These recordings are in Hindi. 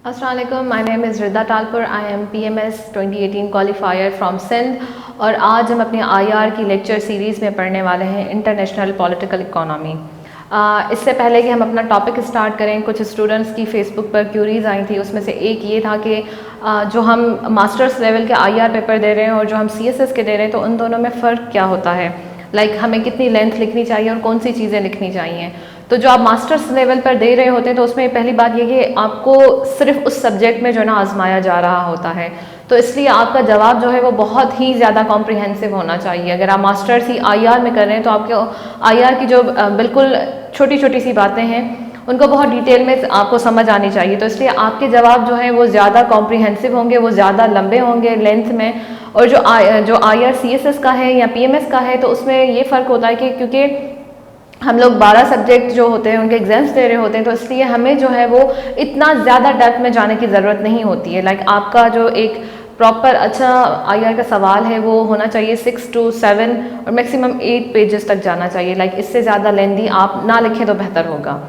अस्सलाम वालेकुम, my name is Rida Talpur. I am PMS 2018 qualifier from Sindh और आज हम अपने IR की लेक्चर सीरीज़ में पढ़ने वाले हैं इंटरनेशनल पॉलिटिकल इकोनॉमी। इससे पहले कि हम अपना टॉपिक स्टार्ट करें, कुछ स्टूडेंट्स की फ़ेसबुक पर क्यूरीज़ आई थी। उसमें से एक ये था कि जो हम मास्टर्स लेवल के IR पेपर दे रहे हैं और जो हम CSS के दे रहे हैं, तो उन दोनों में फ़र्क क्या होता है। हमें कितनी लेंथ लिखनी चाहिए और कौन सी चीज़ें लिखनी चाहिए। तो जो आप मास्टर्स लेवल पर दे रहे होते हैं, तो उसमें पहली बात ये कि आपको सिर्फ उस सब्जेक्ट में जो है ना आजमाया जा रहा होता है, तो इसलिए आपका जवाब जो है वो बहुत ही ज़्यादा कॉम्प्रिहेंसिव होना चाहिए। अगर आप मास्टर्स ही IR में कर रहे हैं तो आपके IR की जो बिल्कुल छोटी छोटी सी बातें हैं उनको बहुत डिटेल में आपको समझ आनी चाहिए। तो इसलिए आपके जवाब जो हैं वो ज़्यादा कॉम्प्रिहेंसिव होंगे, वो ज़्यादा लंबे होंगे लेंथ में। और जो IR CSS का है या PMS का है, तो उसमें ये फ़र्क होता है कि क्योंकि हम लोग 12 सब्जेक्ट जो होते हैं उनके एग्जाम्स दे रहे होते हैं, तो इसलिए हमें जो है वो इतना ज़्यादा डेप्थ में जाने की ज़रूरत नहीं होती है। आपका जो एक प्रॉपर अच्छा IR का सवाल है वो होना चाहिए 6 to 7 और मैक्सिमम 8 पेजेस तक जाना चाहिए। इससे ज़्यादा लेंदी आप ना लिखें तो बेहतर होगा।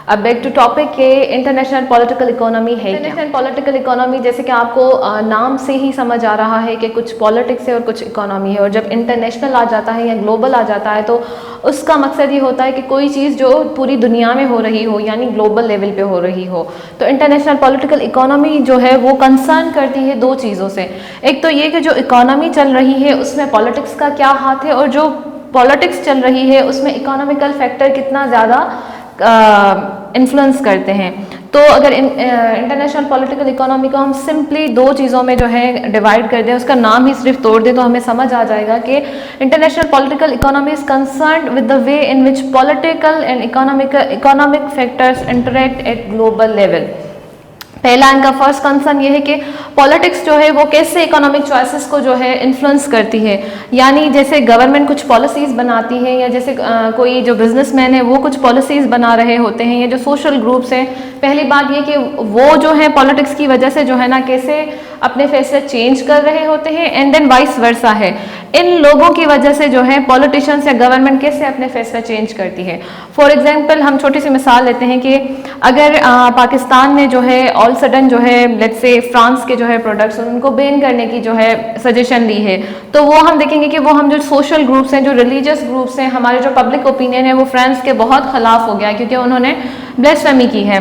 अब बैक टू टॉपिक के इंटरनेशनल पॉलिटिकल इकोनॉमी है। इंटरनेशनल पॉलिटिकल इकोनॉमी जैसे कि आपको नाम से ही समझ आ रहा है कि कुछ पॉलिटिक्स है और कुछ इकोनॉमी है। और जब इंटरनेशनल आ जाता है या ग्लोबल आ जाता है, तो उसका मकसद ये होता है कि कोई चीज़ जो पूरी दुनिया में हो रही हो, यानी ग्लोबल लेवल पे हो रही हो। तो इंटरनेशनल पॉलिटिकल इकोनॉमी जो है वो कंसर्न करती है दो चीज़ों से। एक तो ये कि जो इकोनॉमी चल रही है उसमें पॉलिटिक्स का क्या हाथ है, और जो पॉलिटिक्स चल रही है उसमें इकोनॉमिकल फैक्टर कितना ज़्यादा इन्फ्लुएंस करते हैं। तो अगर इंटरनेशनल पॉलिटिकल इकोनॉमी को हम सिंपली दो चीज़ों में जो है डिवाइड कर दें, उसका नाम ही सिर्फ तोड़ दें, तो हमें समझ आ जाएगा कि international political economy is concerned with the way in which political and economic factors interact eight global level. पहला इनका फर्स्ट कंसर्न ये है कि पॉलिटिक्स जो है वो कैसे इकोनॉमिक चॉइसेस को जो है इन्फ्लुएंस करती है। यानी जैसे गवर्नमेंट कुछ पॉलिसीज़ बनाती है, या जैसे कोई जो बिजनेसमैन है वो कुछ पॉलिसीज़ बना रहे होते हैं, या जो सोशल ग्रुप्स हैं, पहली बात ये कि वो जो है पॉलिटिक्स की वजह से जो है ना कैसे अपने फैसले चेंज कर रहे होते हैं, एंड देन वाइस वर्सा है। इन लोगों की वजह से जो है पॉलिटिशियंस या गवर्नमेंट कैसे अपने फैसले चेंज करती है। फॉर एग्जांपल हम छोटी सी मिसाल लेते हैं कि अगर पाकिस्तान ने जो है ऑल सडन जो है लेट्स से फ्रांस के जो है प्रोडक्ट्स उनको बैन करने की जो है सजेशन दी है, तो वो हम देखेंगे कि वो हम जो सोशल ग्रुप्स हैं, जो रिलीजियस ग्रुप्स हैं, हमारे जो पब्लिक ओपिनियन है वो फ्रांस के बहुत खिलाफ हो गया क्योंकि उन्होंने ब्लेस्फेमी की है।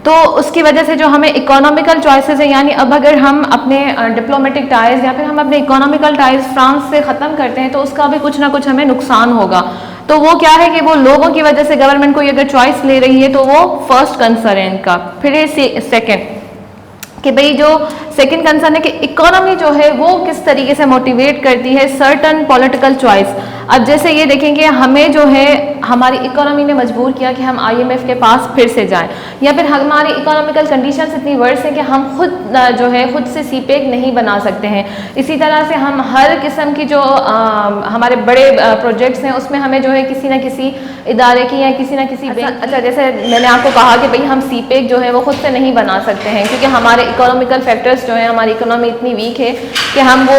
तो उसकी वजह से जो हमें इकोनॉमिकल चॉइसेस है, यानी अब अगर हम अपने डिप्लोमेटिक टाइज या फिर हम अपने इकोनॉमिकल टाइज फ्रांस से ख़त्म करते हैं, तो उसका भी कुछ ना कुछ हमें नुकसान होगा। तो वो क्या है कि वो लोगों की वजह से गवर्नमेंट कोई अगर चॉइस ले रही है तो वो फर्स्ट कंसर्न है इनका। फिर सेकेंड कि भाई जो सेकंड कंसर्न है कि इकोनॉमी जो है वो किस तरीके से मोटिवेट करती है सर्टन पॉलिटिकल चॉइस। अब जैसे ये देखेंगे हमें जो है हमारी इकोनॉमी ने मजबूर किया कि हम IMF के पास फिर से जाएं, या फिर हमारी इकोनॉमिकल कंडीशंस इतनी वर्स हैं कि हम खुद जो है खुद से CPEC नहीं बना सकते हैं। इसी तरह से हम हर किस्म की जो हमारे बड़े प्रोजेक्ट्स हैं उसमें हमें जो है किसी ना किसी इदारे की या किसी ना किसी अच्छा जैसे मैंने आपको कहा कि भाई हम CPEC जो है वो खुद से नहीं बना सकते हैं क्योंकि हमारे इकोनॉमिकल फैक्टर्स जो है, हमारी इकोनॉमी इतनी वीक है कि हम वो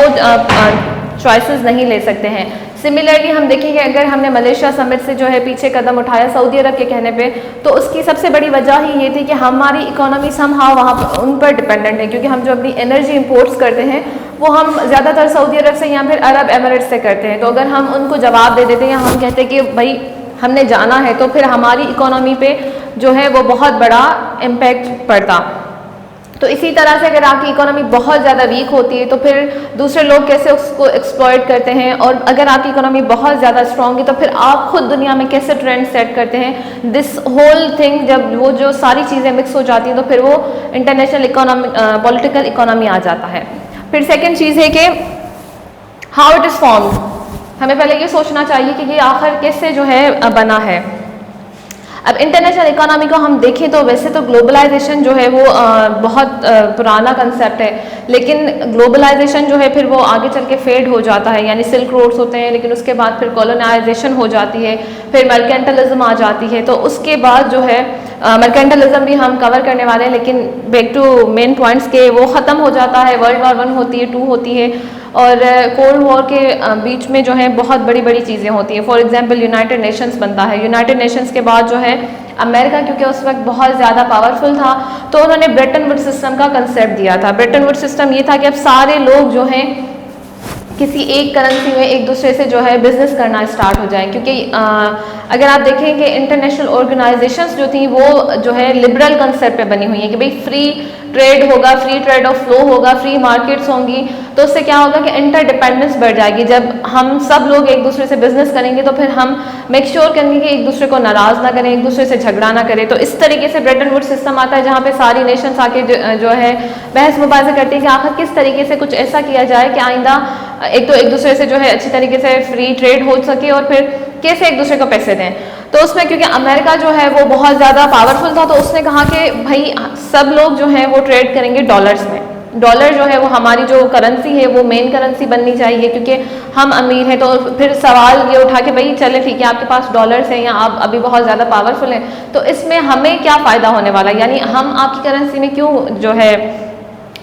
चॉइसेस नहीं ले सकते हैं। सिमिलरली हम देखेंगे अगर हमने मलेशिया समिट से जो है पीछे कदम उठाया सऊदी अरब के कहने पे, तो उसकी सबसे बड़ी वजह ही ये थी कि हमारी इकोनॉमी समहाउ वहाँ पर उन पर डिपेंडेंट है, क्योंकि हम जो अपनी एनर्जी इंपोर्ट्स करते हैं वो हम ज़्यादातर सऊदी अरब से या फिर अरब एमिरेट्स से करते हैं। तो अगर हम उनको जवाब दे देते हैं या हम कहते हैं कि भाई हमने जाना है, तो फिर हमारी इकोनॉमी पे जो है वो बहुत बड़ा इम्पैक्ट पड़ता। तो इसी तरह से अगर आपकी इकोनॉमी बहुत ज़्यादा वीक होती है तो फिर दूसरे लोग कैसे उसको एक्सप्लॉइट करते हैं, और अगर आपकी इकोनॉमी बहुत ज़्यादा स्ट्रॉन्ग है तो फिर आप खुद दुनिया में कैसे ट्रेंड सेट करते हैं। दिस होल थिंग जब वो जो सारी चीज़ें मिक्स हो जाती हैं तो फिर वो इंटरनेशनल इकोनॉमी पॉलिटिकल इकोनॉमी आ जाता है। फिर सेकेंड चीज़ है कि हाउ इट इज़ फॉर्म्ड। हमें पहले ये सोचना चाहिए कि ये आखिर कैसे जो है बना है। अब इंटरनेशनल इकोनॉमी को हम देखें तो वैसे तो ग्लोबलाइजेशन जो है वो बहुत पुराना कंसेप्ट है, लेकिन ग्लोबलाइजेशन जो है फिर वो आगे चल के फेड हो जाता है। यानी सिल्क रोड्स होते हैं, लेकिन उसके बाद फिर कॉलोनाइजेशन हो जाती है, फिर मर्केंटलिज्म आ जाती है। तो उसके बाद जो है मर्केंटलिज्म भी हम कवर करने वाले हैं, लेकिन बैक टू मेन पॉइंट्स के वो ख़त्म हो जाता है। वर्ल्ड वॉर 1 होती है, 2 होती है, और कोल्ड वॉर के बीच में जो है बहुत बड़ी बड़ी चीज़ें होती हैं। फॉर एग्जांपल यूनाइटेड नेशंस बनता है। यूनाइटेड नेशंस के बाद जो है अमेरिका क्योंकि उस वक्त बहुत ज़्यादा पावरफुल था तो उन्होंने ब्रेटन वुड्स सिस्टम का कंसेप्ट दिया था। ब्रेटन वुड्स सिस्टम ये था कि अब सारे लोग जो हैं किसी एक करेंसी में एक दूसरे से जो है बिजनेस करना स्टार्ट हो जाए, क्योंकि अगर आप देखें कि इंटरनेशनल ऑर्गेनाइजेशंस जो थी वो जो है लिबरल कंसेप्ट पे बनी हुई हैं कि भाई फ्री ट्रेड होगा, फ्री ट्रेड ऑफ फ्लो होगा, फ्री मार्केट्स होंगी, तो उससे क्या होगा कि इंटरडिपेंडेंस बढ़ जाएगी। जब हम सब लोग एक दूसरे से बिजनेस करेंगे तो फिर हम मेक श्योर करेंगे कि एक दूसरे को नाराज़ ना करें, एक दूसरे से झगड़ा ना करें। तो इस तरीके से ब्रेटन वुड्स सिस्टम आता है जहाँ पे सारी नेशंस आके जो है बहस मुबाज़ा करती है कि आखिर किस तरीके से कुछ ऐसा किया जाए कि आइंदा एक तो एक दूसरे से जो है अच्छी तरीके से फ्री ट्रेड हो सके और फिर कैसे एक दूसरे को पैसे दें। तो उसमें क्योंकि अमेरिका जो है वो बहुत ज़्यादा पावरफुल था तो उसने कहा कि भाई सब लोग जो है वो ट्रेड करेंगे डॉलर्स में। डॉलर जो है वो हमारी जो करेंसी है वो मेन करेंसी बननी चाहिए क्योंकि हम अमीर हैं। तो फिर सवाल ये उठा कि भाई चले ठीक है आपके पास डॉलर्स हैं या आप अभी बहुत ज़्यादा पावरफुल हैं तो इसमें हमें क्या फ़ायदा होने वाला है, यानी हम आपकी करेंसी में क्यों जो है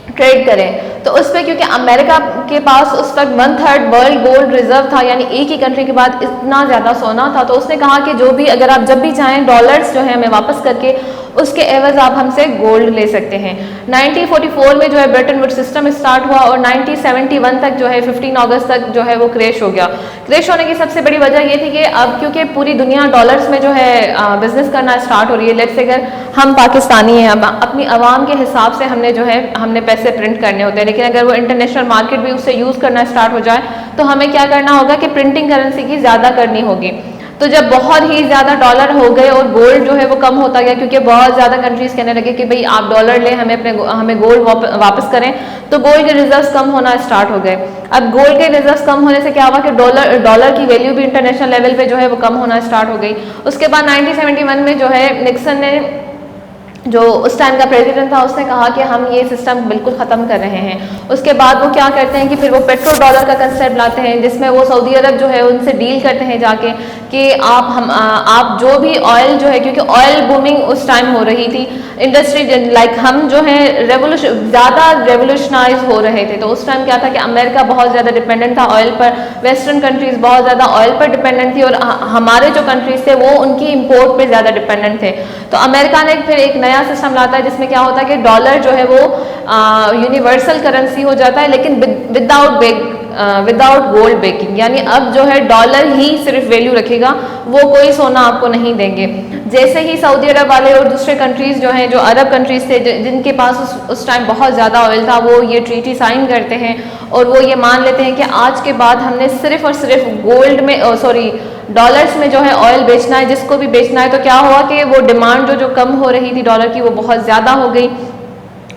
ट्रेड करें। तो उस पर क्योंकि अमेरिका के पास उस वक्त 1/3 वर्ल्ड गोल्ड रिजर्व था, यानी एक ही कंट्री के बाद इतना ज़्यादा सोना था, तो उसने कहा कि जो भी अगर आप जब भी चाहें डॉलर्स जो है हमें वापस करके उसके एवज आप हमसे गोल्ड ले सकते हैं। 1944 में जो है ब्रेटन वुड्स सिस्टम स्टार्ट हुआ और 1971 तक जो है 15 अगस्त तक जो है वो क्रैश हो गया। क्रैश होने की सबसे बड़ी वजह ये थी कि अब क्योंकि पूरी दुनिया डॉलर्स में जो है बिजनेस करना स्टार्ट हो रही है। लेट्स से अगर हम पाकिस्तानी हैं, हम अपनी आवाम के हिसाब से हमने पैसे प्रिंट करने होते हैं, लेकिन अगर वो इंटरनेशनल मार्केट भी उससे यूज़ करना स्टार्ट हो जाए तो हमें क्या करना होगा कि प्रिंटिंग करेंसी की ज़्यादा करनी होगी। तो जब बहुत ही ज़्यादा डॉलर हो गए और गोल्ड जो है वो कम होता गया क्योंकि बहुत ज़्यादा कंट्रीज़ कहने लगे कि भाई आप डॉलर लें हमें गोल्ड वापस करें, तो गोल्ड के रिजर्व्स कम होना स्टार्ट हो गए। अब गोल्ड के रिजर्व्स कम होने से क्या हुआ कि डॉलर की वैल्यू भी इंटरनेशनल लेवल पे जो है वो कम होना स्टार्ट हो गई। उसके बाद 1971 में जो है निक्सन ने जो उस टाइम का प्रेसिडेंट था उसने कहा कि हम ये सिस्टम बिल्कुल ख़त्म कर रहे हैं। उसके बाद वो क्या करते हैं कि फिर वो पेट्रो डॉलर का कंसेप्ट लाते हैं जिसमें वो सऊदी अरब जो है उनसे डील करते हैं जाके कि आप जो भी ऑयल जो है, क्योंकि ऑयल बूमिंग उस टाइम हो रही थी, इंडस्ट्री लाइक हम जो है ज़्यादा रेवोल्यूशनाइज हो रहे थे। तो उस टाइम क्या था कि अमेरिका बहुत ज़्यादा डिपेंडेंट था ऑयल पर, वेस्टर्न कंट्रीज़ बहुत ज़्यादा ऑयल पर डिपेंडेंट थी और हमारे जो कंट्रीज़ थे वो उनकी इम्पोर्ट पर ज़्यादा डिपेंडेंट थे। तो अमेरिका ने फिर एक नया सिस्टम लाता है जिसमें क्या होता है कि डॉलर जो है वो यूनिवर्सल करेंसी हो जाता है लेकिन विदाउट गोल्ड बेकिंग, यानी अब जो है डॉलर ही सिर्फ वैल्यू रखेगा, वो कोई सोना आपको नहीं देंगे। जैसे ही सऊदी अरब वाले और दूसरे कंट्रीज़ जो हैं, जो अरब कंट्रीज़ थे जिनके पास उस टाइम बहुत ज़्यादा ऑयल था, वो ये ट्रीटी साइन करते हैं और वो ये मान लेते हैं कि आज के बाद हमने सिर्फ और सिर्फ गोल्ड में डॉलर्स में जो है ऑयल बेचना है, जिसको भी बेचना है। तो क्या हुआ कि वो डिमांड जो कम हो रही थी डॉलर की वो बहुत ज़्यादा हो गई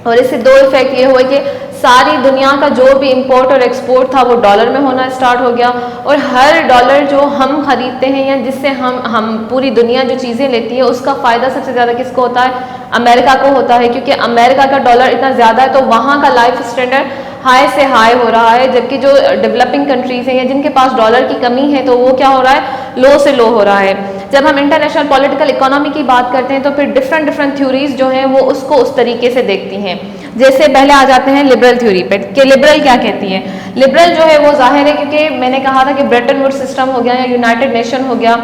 और इससे दो इफेक्ट ये हुए कि सारी दुनिया का जो भी इंपोर्ट और एक्सपोर्ट था वो डॉलर में होना स्टार्ट हो गया और हर डॉलर जो हम खरीदते हैं या जिससे हम पूरी दुनिया जो चीज़ें लेती है उसका फ़ायदा सबसे ज़्यादा किसको होता है? अमेरिका को होता है, क्योंकि अमेरिका का डॉलर इतना ज़्यादा है तो वहाँ का लाइफ स्टैंडर्ड हाई से हाई हो रहा है, जबकि जो डेवलपिंग कंट्रीज़ हैं या जिनके पास डॉलर की कमी है तो वो क्या हो रहा है? लो से लो हो रहा है। जब हम इंटरनेशनल पॉलिटिकल इकोनॉमी की बात करते हैं तो फिर डिफरेंट थ्योरीज जो हैं वो उसको उस तरीके से देखती हैं। जैसे पहले आ जाते हैं लिबरल थ्योरी पे कि लिबरल क्या कहती है। लिबरल जो है वो जाहिर है क्योंकि मैंने कहा था कि ब्रेटन वुड्स सिस्टम हो गया या यूनाइटेड नेशन हो गया,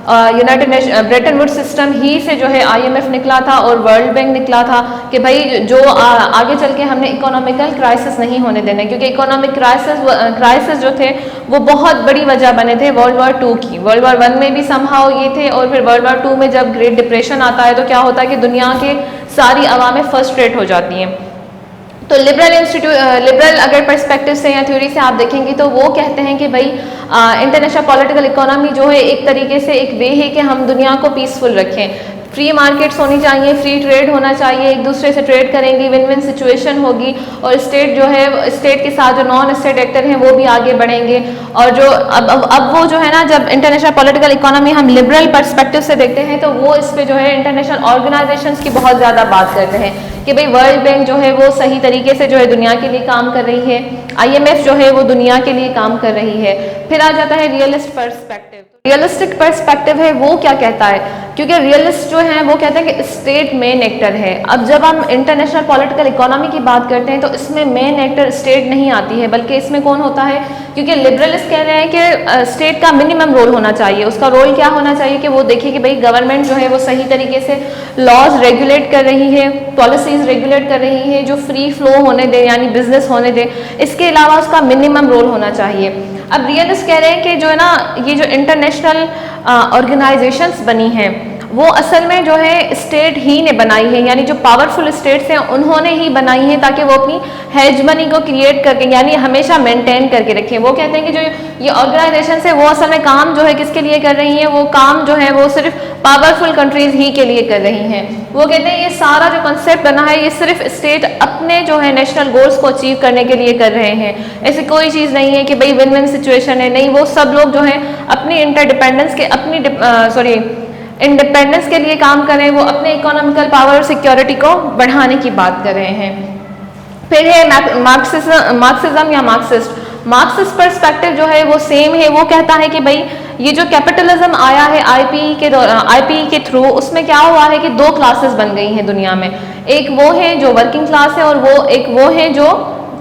ब्रेटन वुड्स सिस्टम ही से जो है IMF निकला था और वर्ल्ड बैंक निकला था कि भाई जो आगे चल के हमने इकोनॉमिकल क्राइसिस नहीं होने देने, क्योंकि इकोनॉमिक क्राइसिस जो थे वो बहुत बड़ी वजह बने थे World War II की। World War I में भी समहाउ ये थे और फिर World War II में जब ग्रेट डिप्रेशन आता है तो क्या होता है कि दुनिया के सारी अवामें फर्स्ट्रेट हो जाती हैं। तो लिबरल अगर पर्सपेक्टिव से या थ्योरी से आप देखेंगे तो वो कहते हैं कि भाई इंटरनेशनल पॉलिटिकल इकोनॉमी जो है एक तरीके से एक वे है कि हम दुनिया को पीसफुल रखें, फ्री मार्केट्स होनी चाहिए, फ्री ट्रेड होना चाहिए, एक दूसरे से ट्रेड करेंगे, विन विन सिचुएशन होगी और स्टेट जो है स्टेट के साथ जो नॉन स्टेट एक्टर हैं वो भी आगे बढ़ेंगे। और जो अब वो जो है ना, जब इंटरनेशनल पॉलिटिकल इकोनॉमी हम लिबरल पर्सपेक्टिव से देखते हैं तो वो इस पे जो है इंटरनेशनल ऑर्गेनाइजेशंस की बहुत ज़्यादा बात करते हैं कि भाई वर्ल्ड बैंक जो है वो सही तरीके से जो है दुनिया के लिए काम कर रही है, IMF जो है वो दुनिया के लिए काम कर रही है। फिर आ जाता है रियलिस्ट पर्सपेक्टिव। रियलिस्टिक पर्सपेक्टिव है वो क्या कहता है, क्योंकि रियलिस्ट जो है वो कहते हैं कि स्टेट मेन एक्टर है। अब जब हम इंटरनेशनल पॉलिटिकल इकोनॉमी की बात करते हैं तो इसमें मेन एक्टर स्टेट नहीं आती है, बल्कि इसमें कौन होता है, क्योंकि लिबरलिस्ट कह रहे हैं कि स्टेट का मिनिमम रोल होना चाहिए। उसका रोल क्या होना चाहिए कि वो देखिए कि भाई गवर्नमेंट जो है वो सही तरीके से लॉज रेगुलेट कर रही है, पॉलिसीज रेगुलेट कर रही है, जो फ्री फ्लो होने दे यानी बिजनेस होने दे। इसके अलावा उसका मिनिमम रोल होना चाहिए। अब रियलिस्ट कह रहे हैं कि जो है ना ये जो इंटरनेशनल ऑर्गेनाइजेशंस बनी हैं वो असल में जो है स्टेट ही ने बनाई है, यानी जो पावरफुल स्टेट्स हैं उन्होंने ही बनाई है ताकि वो अपनी हेजमनी को क्रिएट करके यानी हमेशा मेंटेन करके रखें। वो कहते हैं कि जो ये ऑर्गेनाइजेशन है वो असल में काम जो है किसके लिए कर रही हैं, वो काम जो है वो सिर्फ पावरफुल कंट्रीज ही के लिए कर रही हैं। वो कहते हैं ये सारा जो कंसेप्ट बना है ये सिर्फ स्टेट अपने जो है नेशनल गोल्स को अचीव करने के लिए कर रहे हैं। ऐसी कोई चीज़ नहीं है कि भाई विन विन सिचुएशन है, नहीं, वो सब लोग जो है अपनी इंटरडिपेंडेंस के इंडिपेंडेंस के लिए काम कर रहे हैं, वो अपने इकोनॉमिकल पावर और सिक्योरिटी को बढ़ाने की बात कर रहे हैं। फिर है मार्क्सिज्म या मार्क्सिस्ट पर्सपेक्टिव जो है वो सेम है। वो कहता है कि भाई ये जो कैपिटलिज्म आया है आईपीई के थ्रू, उसमें क्या हुआ है कि दो क्लासेस बन गई हैं दुनिया में। एक वो है जो वर्किंग क्लास है और वो है जो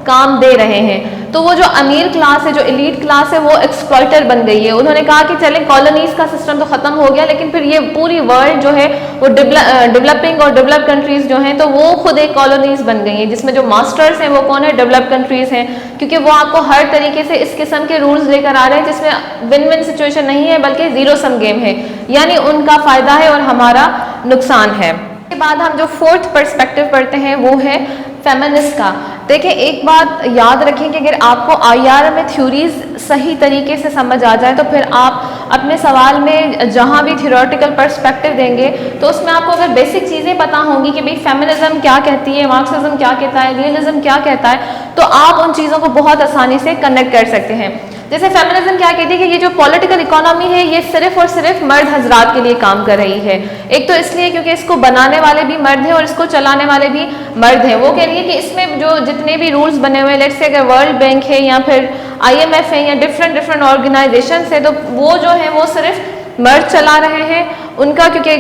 काम दे रहे हैं। तो वो जो अमीर क्लास है, जो एलीट क्लास है, वो एक्सप्लॉइटर बन गई है। उन्होंने कहा कि चले कॉलोनीज का सिस्टम तो खत्म हो गया, लेकिन फिर ये पूरी वर्ल्ड जो है वो डेवलपिंग और डेवलप कंट्रीज जो हैं तो वो खुद एक कॉलोनीज बन गई हैं, जिसमें जो मास्टर्स हैं वो कौन है, डेवलप कंट्रीज हैं, क्योंकि वो आपको हर तरीके से इस किस्म के रूल्स लेकर आ रहे हैं जिसमें विन विन सिचुएशन नहीं है बल्कि जीरो सम गेम है, यानी उनका फायदा है और हमारा नुकसान है। इसके बाद हम जो फोर्थ पर्सपेक्टिव पढ़ते हैं वो है फेमिनिस्ट का। देखिए एक बात याद रखें कि अगर आपको आईआर में थ्योरीज सही तरीके से समझ आ जाए तो फिर आप अपने सवाल में जहाँ भी थ्योरेटिकल पर्सपेक्टिव देंगे तो उसमें आपको अगर बेसिक चीज़ें पता होंगी कि भाई फेमिनिज्म क्या कहती है, मार्क्सिज्म क्या कहता है, रियलिज्म क्या कहता है, तो आप उन चीज़ों को बहुत आसानी से कनेक्ट कर सकते हैं। जैसे फेमिनिज्म क्या कहती है कि ये जो पॉलिटिकल इकोनॉमी है ये सिर्फ और सिर्फ मर्द हजरात के लिए काम कर रही है। एक तो इसलिए क्योंकि इसको बनाने वाले भी मर्द हैं और इसको चलाने वाले भी मर्द हैं। वो कह रही है कि इसमें जो जितने भी रूल्स बने हुए हैं, लेट्स से अगर वर्ल्ड बैंक है या फिर IMF है या डिफरेंट ऑर्गेनाइजेशन है, तो वो जो है वो सिर्फ मर्द चला रहे हैं उनका, क्योंकि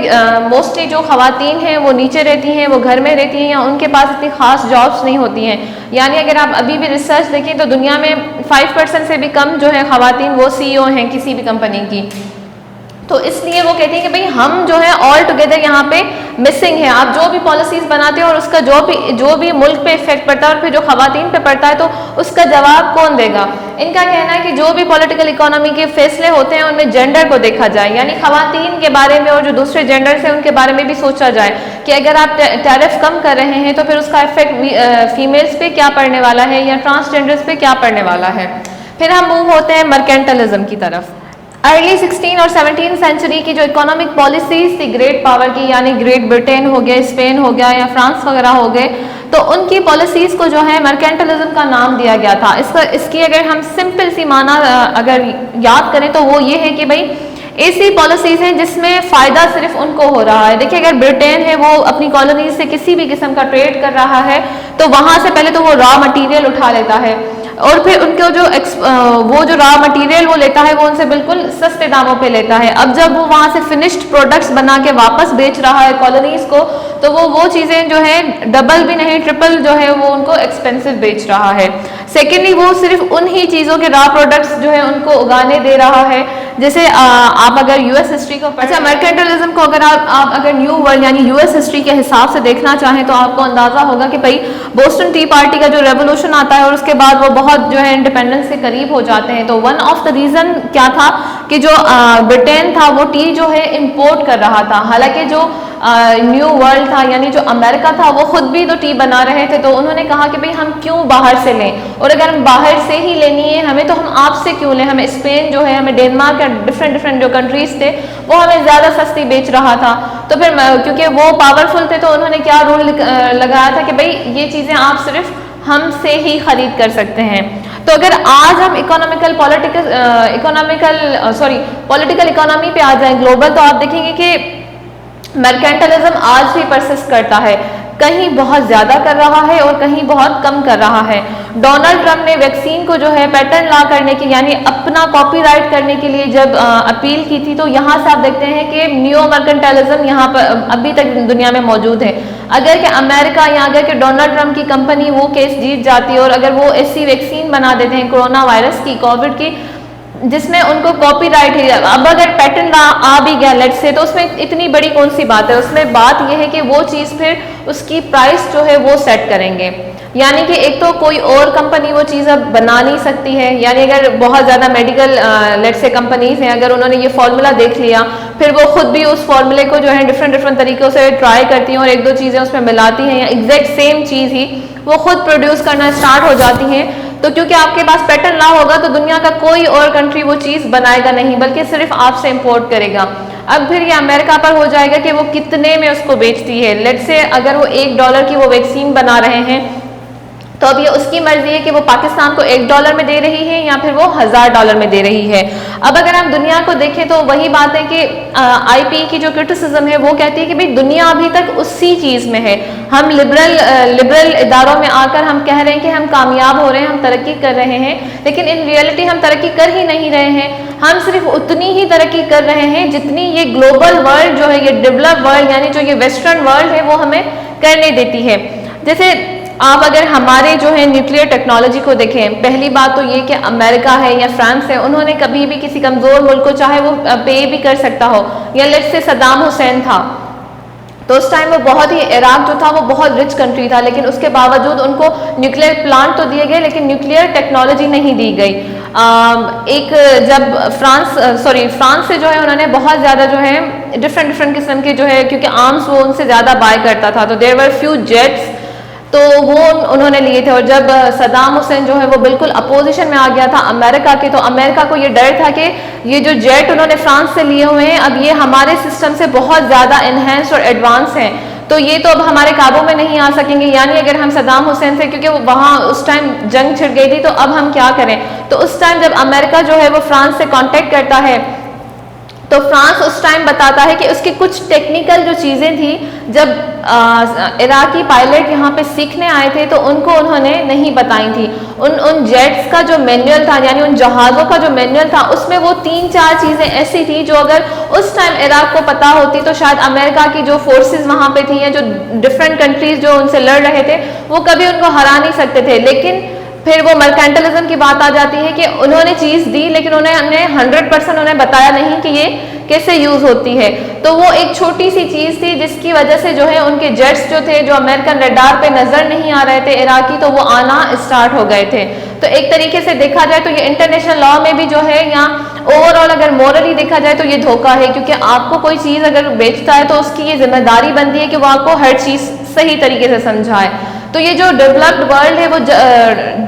मोस्टली जो खवातीन हैं वो नीचे रहती हैं, वो घर में रहती हैं या उनके पास इतनी खास जॉब्स नहीं होती हैं। यानी अगर आप अभी भी रिसर्च देखें तो दुनिया में 5% से भी कम जो है खवातीन वो CEO हैं किसी भी कंपनी की। तो इसलिए वो कहती है कि भाई हम जो है ऑल टुगेदर यहाँ पे मिसिंग है। आप जो भी पॉलिसीज बनाते हो और उसका जो भी मुल्क पे इफेक्ट पड़ता है और फिर जो खवातीन पे पड़ता है तो उसका जवाब कौन देगा। इनका कहना है कि जो भी पॉलिटिकल इकोनॉमी के फैसले होते हैं उनमें जेंडर को देखा जाए, यानी खवातीन के बारे में और जो दूसरे जेंडर्स हैं उनके बारे में भी सोचा जाए कि अगर आप टैरिफ कम कर रहे हैं तो फिर उसका इफेक्ट फीमेल्स पे क्या पड़ने वाला है या ट्रांसजेंडर्स पे क्या पड़ने वाला है। फिर हम मूव होते हैं मर्केंटलिज्म की तरफ। अर्ली 16 और 17 सेंचुरी की जो इकोनॉमिक पॉलिसीज थी ग्रेट पावर की, यानी ग्रेट ब्रिटेन हो गया, स्पेन हो गया या फ्रांस वगैरह हो गए, तो उनकी पॉलिसीज को जो है मर्केंटलिज्म का नाम दिया गया था। इसकी अगर हम सिंपल सी माना अगर याद करें तो वो ये है कि भाई ऐसी पॉलिसीज हैं जिसमें फ़ायदा सिर्फ उनको हो रहा है। देखिए अगर ब्रिटेन है वो अपनी कॉलोनीज से किसी भी किस्म का ट्रेड कर रहा है तो वहाँ से पहले तो वो रॉ मटेरियल उठा लेता है और फिर उनको जो रॉ मटेरियल वो लेता है वो उनसे बिल्कुल सस्ते दामों पे लेता है। अब जब वो वहाँ से फिनिश्ड प्रोडक्ट्स बना के वापस बेच रहा है कॉलोनीज को तो वो चीज़ें जो है डबल भी नहीं ट्रिपल जो है वो उनको एक्सपेंसिव बेच रहा है। सेकेंडली वो सिर्फ उन ही चीज़ों के रॉ प्रोडक्ट्स जो है उनको उगाने दे रहा है। जैसे आप अगर यूएस हिस्ट्री को अच्छा मर्केंटलिज्म को अगर आप अगर न्यू वर्ल्ड यानी यूएस हिस्ट्री के हिसाब से देखना चाहें तो आपको अंदाजा होगा कि भाई बोस्टन टी पार्टी का जो रेवोल्यूशन आता है और उसके बाद वो बहुत जो है इंडिपेंडेंस के करीब हो जाते हैं। तो वन ऑफ द रीज़न क्या था कि जो ब्रिटेन था वो टी जो है इम्पोर्ट कर रहा था, हालांकि जो न्यू वर्ल्ड था यानी जो अमेरिका था वो खुद भी तो टी बना रहे थे। तो उन्होंने कहा कि भाई हम क्यों बाहर से लें, और अगर हम बाहर से ही लेनी है हमें तो हम आपसे क्यों लें। हमें स्पेन जो है, हमें डेनमार्क या डिफरेंट जो कंट्रीज थे वो हमें ज़्यादा सस्ती बेच रहा था। तो फिर क्योंकि वो पावरफुल थे तो उन्होंने क्या रूल लगाया था कि भाई ये चीज़ें आप सिर्फ हमसे ही खरीद कर सकते हैं। तो अगर आज हम पॉलिटिकल इकोनॉमी पे आ जाएं ग्लोबल, तो आप देखेंगे कि मर्केंटलिज्म आज भी परसिस्ट करता है, कहीं बहुत ज़्यादा कर रहा है और कहीं बहुत कम कर रहा है। डोनाल्ड ट्रंप ने वैक्सीन को जो है पैटर्न ला करने की यानी अपना कॉपीराइट करने के लिए जब अपील की थी, तो यहाँ से आप देखते हैं कि नियो मर्केंटाइलिज्म यहाँ पर अभी तक दुनिया में मौजूद है। अगर कि अमेरिका या अगर कि डोनाल्ड ट्रंप की कंपनी वो केस जीत जाती है और अगर वो ऐसी वैक्सीन बना देते हैं कोरोना वायरस की, कोविड की, जिसमें उनको कॉपीराइट है, अब अगर पेटेंट आ भी गया लेट से, तो उसमें इतनी बड़ी कौन सी बात है। उसमें बात यह है कि वो चीज़ फिर उसकी प्राइस जो है वो सेट करेंगे, यानी कि एक तो कोई और कंपनी वो चीज़ अब बना नहीं सकती है। यानी अगर बहुत ज़्यादा मेडिकल लेट से कंपनीज हैं, अगर उन्होंने ये फॉर्मूला देख लिया, फिर वो खुद भी उस फॉर्मूले को जो है डिफरेंट तरीक़ों से ट्राई करती हैं और एक दो चीज़ें उसमें मिलाती हैं या एग्जैक्ट सेम चीज़ ही वो खुद प्रोड्यूस करना स्टार्ट हो जाती हैं, तो क्योंकि आपके पास पैटर्न ना होगा तो दुनिया का कोई और कंट्री वो चीज़ बनाएगा नहीं, बल्कि सिर्फ आपसे इंपोर्ट करेगा। अब फिर ये अमेरिका पर हो जाएगा कि वो कितने में उसको बेचती है। लेट से अगर वो $1 की वो वैक्सीन बना रहे हैं, तो अब ये उसकी मर्जी है कि वो पाकिस्तान को $1 में दे रही है या फिर वो $1000 में दे रही है। अब अगर हम दुनिया को देखें तो वही बात है कि आईपी की जो क्रिटिसिज्म है वो कहती है कि भाई दुनिया अभी तक उसी चीज़ में है। हम लिबरल इदारों में आकर हम कह रहे हैं कि हम कामयाब हो रहे हैं, हम तरक्की कर रहे हैं, लेकिन इन रियलिटी हम तरक्की कर ही नहीं रहे हैं। हम सिर्फ उतनी ही तरक्की कर रहे हैं जितनी ये ग्लोबल वर्ल्ड जो है, ये डेवलप वर्ल्ड यानी जो ये वेस्टर्न वर्ल्ड है वो हमें करने देती है। जैसे आप अगर हमारे जो है न्यूक्लियर टेक्नोलॉजी को देखें, पहली बात तो ये कि अमेरिका है या फ्रांस है, उन्होंने कभी भी किसी कमज़ोर मुल्क को, चाहे वो पे भी कर सकता हो, या लेट्स से सद्दाम हुसैन था तो उस टाइम वो बहुत ही, इराक जो था वो बहुत रिच कंट्री था, लेकिन उसके बावजूद उनको न्यूक्लियर प्लांट तो दिए गए लेकिन न्यूक्लियर टेक्नोलॉजी नहीं दी गई। एक जब फ्रांस से जो है उन्होंने बहुत ज़्यादा जो है डिफरेंट किस्म के जो है, क्योंकि आर्म्स वो उनसे ज़्यादा बाय करता था, तो देयर वर फ्यू जेट्स, तो वो उन्होंने लिए थे। और जब सद्दाम हुसैन जो है वो बिल्कुल अपोजिशन में आ गया था अमेरिका के, तो अमेरिका को ये डर था कि ये जो जेट उन्होंने फ्रांस से लिए हुए हैं अब ये हमारे सिस्टम से बहुत ज़्यादा इन्हेंस और एडवांस हैं, तो ये तो अब हमारे काबू में नहीं आ सकेंगे। यानी अगर हम सद्दाम हुसैन से, क्योंकि वहाँ उस टाइम जंग छिड़ गई थी, तो अब हम क्या करें। तो उस टाइम जब अमेरिका जो है वो फ्रांस से कांटेक्ट करता है, तो फ्रांस उस टाइम बताता है कि उसकी कुछ टेक्निकल जो चीज़ें थी, जब इराकी पायलट यहाँ पे सीखने आए थे तो उनको उन्होंने नहीं बताई थी। उन जेट्स का जो मैनुअल था, यानी उन जहाज़ों का जो मैनुअल था, उसमें वो 3-4 चीज़ें ऐसी थी जो अगर उस टाइम इराक को पता होती तो शायद अमेरिका की जो फोर्सेस वहाँ पे थी या जो डिफरेंट कंट्रीज जो उनसे लड़ रहे थे वो कभी उनको हरा नहीं सकते थे। लेकिन फिर वो मर्केंटलिज्म की बात आ जाती है कि उन्होंने चीज़ दी लेकिन उन्हें 100% उन्हें बताया नहीं कि ये कैसे यूज़ होती है। तो वो एक छोटी सी चीज़ थी जिसकी वजह से जो है उनके जेट्स जो थे, जो अमेरिकन रडार पे नज़र नहीं आ रहे थे इराकी, तो वो आना स्टार्ट हो गए थे। तो एक तरीके से देखा जाए तो ये इंटरनेशनल लॉ में भी जो है, या ओवरऑल अगर मॉरली देखा जाए तो ये धोखा है, क्योंकि आपको कोई चीज़ अगर बेचता है तो उसकी ये जिम्मेदारी बनती है कि वो आपको हर चीज़ सही तरीके से समझाए। तो ये जो डेवलप्ड वर्ल्ड है वो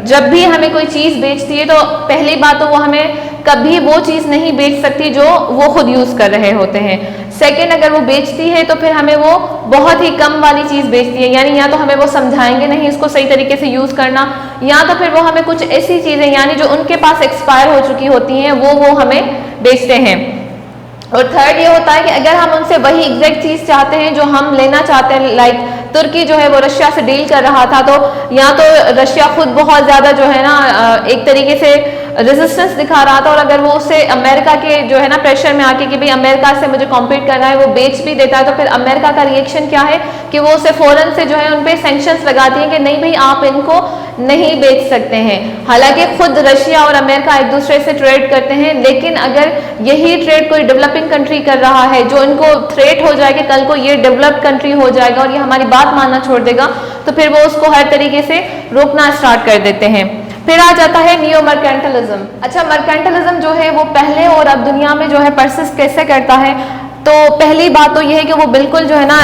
जब भी हमें कोई चीज़ बेचती है तो पहली बात तो वो हमें कभी वो चीज़ नहीं बेच सकती जो वो खुद यूज़ कर रहे होते हैं। सेकंड, अगर वो बेचती है तो फिर हमें वो बहुत ही कम वाली चीज़ बेचती है, यानी या तो हमें वो समझाएंगे नहीं इसको सही तरीके से यूज़ करना, या तो फिर वो हमें कुछ ऐसी चीज़ें यानी जो उनके पास एक्सपायर हो चुकी होती हैं वो हमें बेचते हैं। और थर्ड ये होता है कि अगर हम उनसे वही एग्जैक्ट चीज़ चाहते हैं जो हम लेना चाहते हैं, लाइक तुर्की जो है वो रशिया से डील कर रहा था, तो या तो रशिया खुद बहुत ज़्यादा जो है ना एक तरीके से रेजिस्टेंस दिखा रहा था, और अगर वो उससे अमेरिका के जो है ना प्रेशर में आके कि भाई अमेरिका से मुझे कॉम्पीट करना है, वो बेच भी देता है, तो फिर अमेरिका का रिएक्शन क्या है कि वो उसे फ़ौरन से जो है उन पर सैंक्शंस लगाती हैं कि नहीं भाई आप इनको नहीं बेच सकते हैं। हालांकि खुद रशिया और अमेरिका एक दूसरे से ट्रेड करते हैं, लेकिन अगर यही ट्रेड कोई डेवलपिंग कंट्री कर रहा है जो इनको थ्रेट हो जाए कि कल को ये डेवलप्ड कंट्री हो जाएगा और ये हमारी बात मानना छोड़ देगा, तो फिर वो उसको हर तरीके से रोकना स्टार्ट कर देते हैं। फिर आ जाता है नियो मर्केंटलिज्म। अच्छा, मर्केंटलिज्म जो है वो पहले और अब दुनिया में जो है परसिस्ट कैसे करता है, तो पहली बात तो ये है कि वो बिल्कुल जो है ना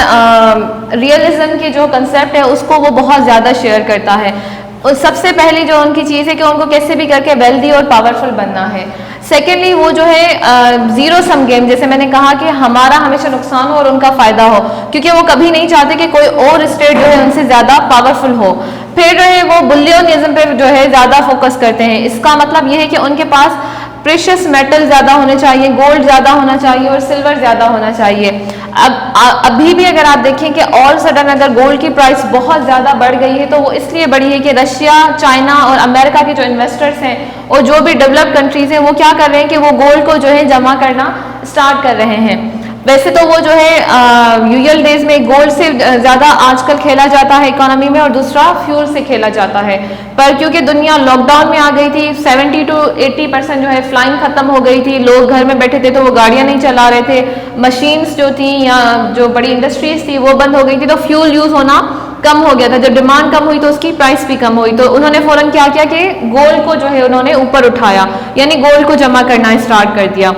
रियलिज्म की जो कंसेप्ट है उसको वो बहुत ज़्यादा शेयर करता है। और सबसे पहली जो उनकी चीज़ है कि उनको कैसे भी करके वेल्दी और पावरफुल बनना है। सेकेंडली वो जो है ज़ीरो सम गेम, जैसे मैंने कहा कि हमारा हमेशा नुकसान हो और उनका फ़ायदा हो, क्योंकि वो कभी नहीं चाहते कि कोई और स्टेट जो है उनसे ज़्यादा पावरफुल हो। फिर जो है वो बुलियनिज्म पे जो है ज़्यादा फोकस करते हैं। इसका मतलब ये है कि उनके पास प्रेशियस मेटल ज़्यादा होने चाहिए, गोल्ड ज़्यादा होना चाहिए और सिल्वर ज़्यादा होना चाहिए। अभी भी अगर आप देखें कि ऑल सडन अगर गोल्ड की प्राइस बहुत ज़्यादा बढ़ गई है तो वो इसलिए बढ़ी है कि रशिया, चाइना और अमेरिका के जो इन्वेस्टर्स हैं और जो भी डेवलप्ड कंट्रीज़ हैं वो क्या कर रहे हैं कि वो गोल्ड को जो है जमा करना स्टार्ट कर रहे हैं। वैसे तो वो जो है यूजुअल डेज में गोल्ड से ज़्यादा आजकल खेला जाता है इकोनॉमी में और दूसरा फ्यूल से खेला जाता है, पर क्योंकि दुनिया लॉकडाउन में आ गई थी, 70 to 80% जो है फ्लाइंग ख़त्म हो गई थी, लोग घर में बैठे थे तो वो गाड़ियाँ नहीं चला रहे थे, मशीन्स जो थी या जो बड़ी इंडस्ट्रीज थी वो बंद हो गई थी, तो फ्यूल यूज़ होना कम हो गया था। जब डिमांड कम हुई तो उसकी प्राइस भी कम हुई, तो उन्होंने फ़ौरन क्या किया कि गोल्ड को जो है उन्होंने ऊपर उठाया, यानी गोल्ड को जमा करना स्टार्ट कर दिया।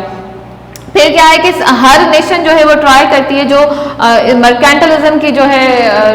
फिर क्या है कि हर नेशन जो है वो ट्राई करती है जो मर्केंटलिज्म की जो है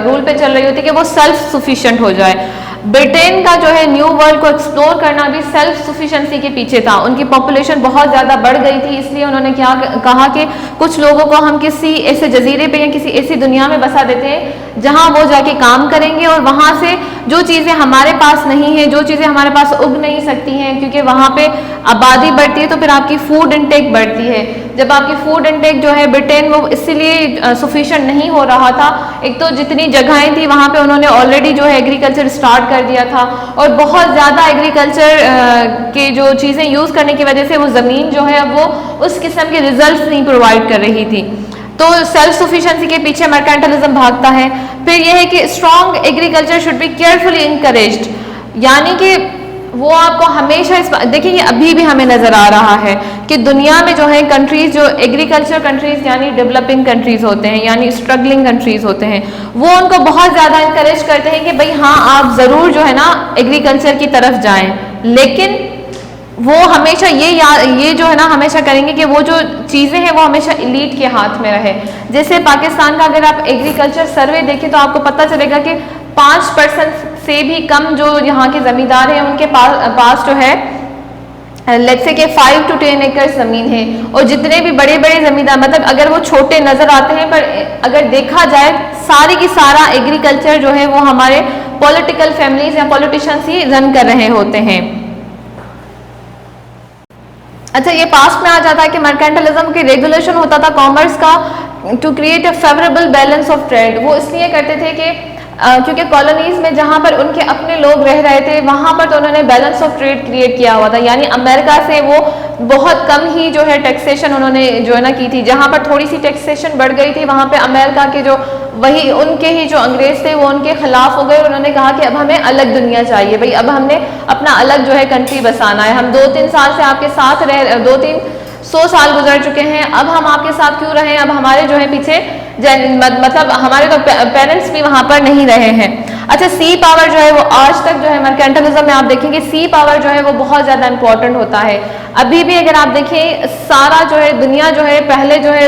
रूल पे चल रही होती है कि वो सेल्फ सफिशिएंट हो जाए। ब्रिटेन का जो है न्यू वर्ल्ड को एक्सप्लोर करना भी सेल्फ सफिशिएंसी के पीछे था। उनकी पॉपुलेशन बहुत ज़्यादा बढ़ गई थी, इसलिए उन्होंने क्या कहा कि कुछ लोगों को हम किसी ऐसे जजीरे पे या किसी ऐसी दुनिया में बसा देते हैं जहां वो जाके काम करेंगे और वहां से जो चीज़ें हमारे पास नहीं है, जो चीज़ें हमारे पास उग नहीं सकती हैं, क्योंकि वहां पे आबादी बढ़ती है तो फिर आपकी फूड इनटेक बढ़ती है। जब आपकी फूड इनटेक जो है ब्रिटेन वो इसीलिए सफिशिएंट नहीं हो रहा था, एक तो जितनी जगहें थी वहाँ पे उन्होंने ऑलरेडी जो है एग्रीकल्चर स्टार्ट कर दिया था और बहुत ज़्यादा एग्रीकल्चर के जो चीज़ें यूज़ करने की वजह से वो ज़मीन जो है वो उस किस्म के रिजल्ट्स नहीं प्रोवाइड कर रही थी। तो सेल्फ सफिशिएंसी के पीछे मर्केंटलिज्म भागता है। फिर यह है कि strong agriculture should be carefully encouraged, यानी कि वो आपको हमेशा देखिए ये अभी भी हमें नजर आ रहा है कि दुनिया में जो है कंट्रीज जो एग्रीकल्चर कंट्रीज यानी डेवलपिंग कंट्रीज होते हैं यानी स्ट्रगलिंग कंट्रीज होते हैं, वो उनको बहुत ज़्यादा इंकरेज करते हैं कि भाई हाँ आप ज़रूर जो है ना एग्रीकल्चर की तरफ जाएं, लेकिन वो हमेशा ये जो है ना हमेशा करेंगे कि वो जो चीज़ें हैं वो हमेशा एलीट के हाथ में रहे। जैसे पाकिस्तान का अगर आप एग्रीकल्चर सर्वे देखें तो आपको पता चलेगा कि 5% से भी कम जो यहाँ के ज़मींदार हैं उनके पास जो है लेट्स से कि 5 to 10 एकड़ ज़मीन है, और जितने भी बड़े बड़े ज़मींदार मतलब अगर वो छोटे नज़र आते हैं पर अगर देखा जाए सारी की सारा एग्रीकल्चर जो है वो हमारे पॉलिटिकल फैमिलीज या पॉलिटिशियंस ही रन कर रहे होते हैं। अच्छा, ये पास्ट में आ जाता है कि मर्केंटलिज्म की रेगुलेशन होता था कॉमर्स का to create a favourable balance of trade. वो इसलिए करते थे कि क्योंकि कॉलोनीज में जहाँ पर उनके अपने लोग रह रहे थे वहाँ पर तो उन्होंने बैलेंस ऑफ ट्रेड क्रिएट किया हुआ था, यानी अमेरिका से वो बहुत कम ही जो है टैक्सेशन उन्होंने जो है ना की थी। जहाँ पर थोड़ी सी टैक्सेशन बढ़ गई थी वहाँ पे अमेरिका के जो वही उनके ही जो अंग्रेज थे वो उनके खिलाफ हो गए। उन्होंने कहा कि अब हमें अलग दुनिया चाहिए, भाई अब हमने अपना अलग जो है कंट्री बसाना है। हम 2-3 साल से आपके साथ रह 200-300 साल गुजर चुके हैं, अब हम आपके साथ क्यों रहें, अब हमारे जो है पीछे मतलब हमारे तो पेरेंट्स भी वहाँ पर नहीं रहे हैं। अच्छा, सी पावर जो है वो आज तक जो है मर्केंटलिज्म में आप देखेंगे सी पावर जो है वो बहुत ज़्यादा इंपॉर्टेंट होता है। अभी भी अगर आप देखें सारा जो है दुनिया जो है पहले जो है